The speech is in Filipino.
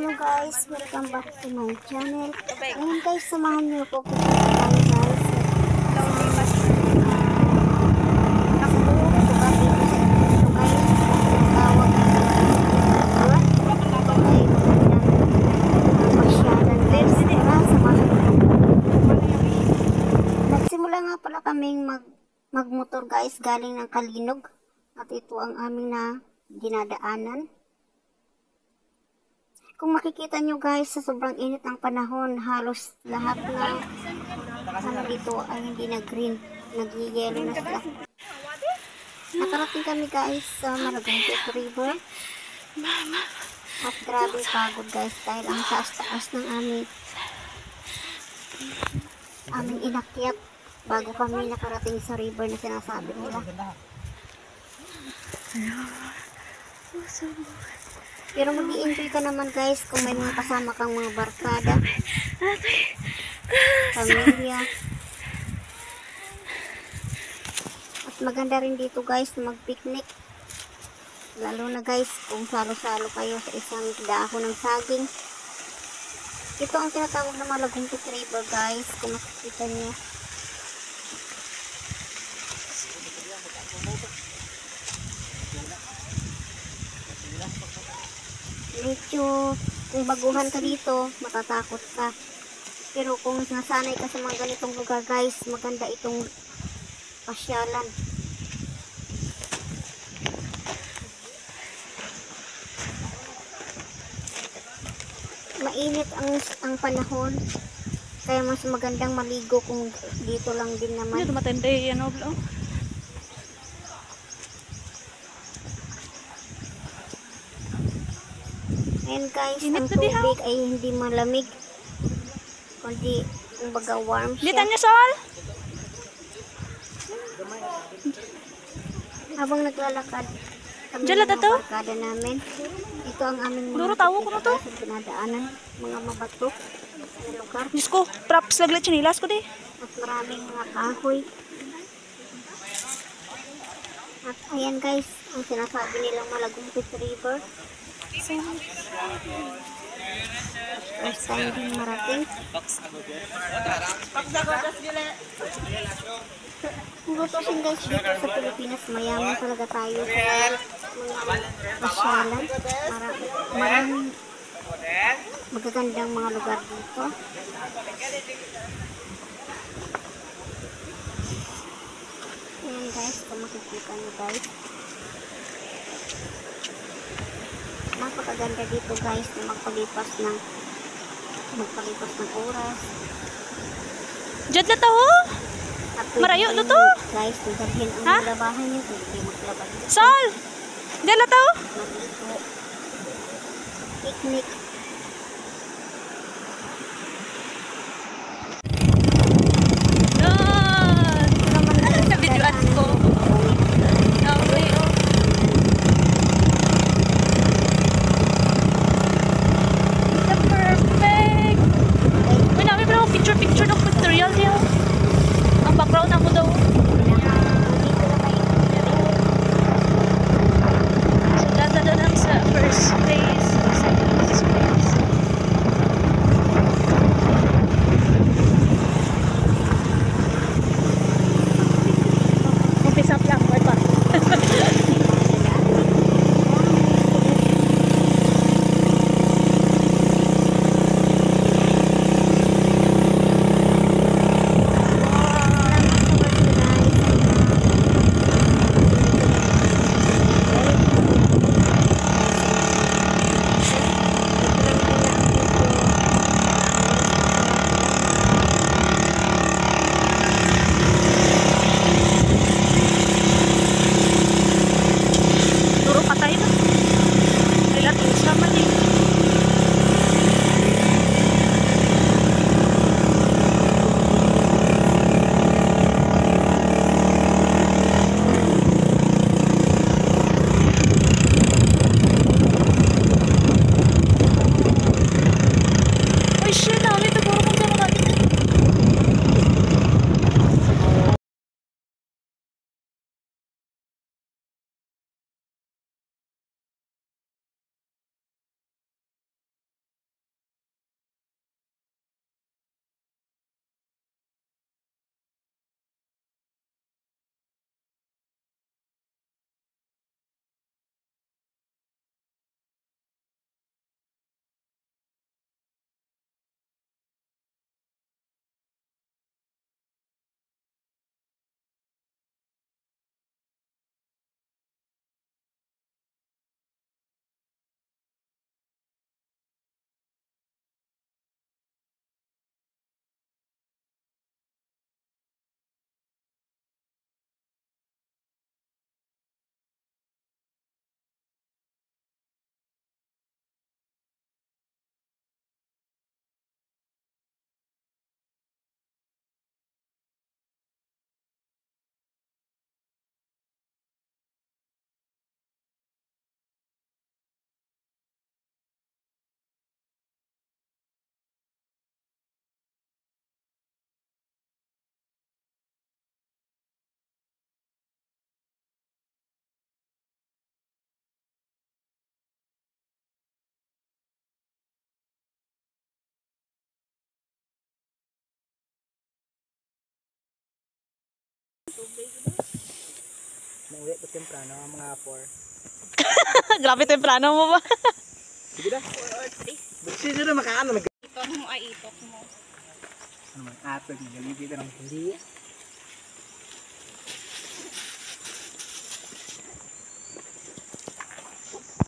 Hello guys, welcome back to my channel. Ngayon guys, samahan niyo po kung tayo guys. Nagsimula nga pala kaming magmotor guys, galing ng Kalinog. At ito ang aming na dinadaanan. Kung makikita nyo guys, sa sobrang init ng panahon, halos lahat na dito ay hindi na green, nag-yellow na sila. Nakarating kami guys sa Maragoncito River. At grabe pagod guys dahil ang taas-taas ng aming inakyat bago kami nakarating sa river na sinasabi nila. Pero mag-i-enjoy ka naman guys kung may mga kasama kang mga barkada, pamilya. At maganda rin dito guys na mag-picnic. Lalo na guys kung salo-salo kayo sa isang dahon ng saging. Ito ang tinatawag na Malagumpit River guys, kung makikita niyo. Medyo kung baguhan ka dito, matatakot ka. Pero kung nasanay ka sa mga ganitong lugar guys, maganda itong pasyalan. Mainit ang panahon, kaya mas magandang maligo kung dito lang din naman. Ito matanda yan, bro. Ayan guys, ang tubig ay hindi malamig, kundi kumbaga warm siya. Dito niya, Sol! Habang naglalakad kami Diyan ng lang ito? barkada namin, ito ang aming Duro tawo ko na to. pinadaanan, mga mabato na lugar. Diyos ko, props laglit chinilas ko di. At maraming mga kahoy. At ayan guys, ang sinasabi nilang Malagumpit River. First time din marating. Kung gustusin guys dito sa Pilipinas, mayaman talaga tayo sa mga pasyalan. Maraming magagandang mga lugar dito. Ayan guys, kung makikita nyo guys, napakaganda dito guys na magpalipas ng oras. Diyan na to, At marayo pwede na to. guys, dalhin ang Ha? labahan nyo kung hindi maglabas. Sol! Diyan na to. Maligo, picnic. Yan! Nabidyoan ko. Okay, oh. The perfect! Uy, namin bro, picture ng pictorial niya. Ang background ako daw. So, ganda doon ang sa first place. Nauwi ko temprano, mga 4. Grabe temprano mo ba? Sige na. 4 or 3. Sino na makaano? Itok mo ay itok mo. Ano man, atog, magaling dito ng hindi.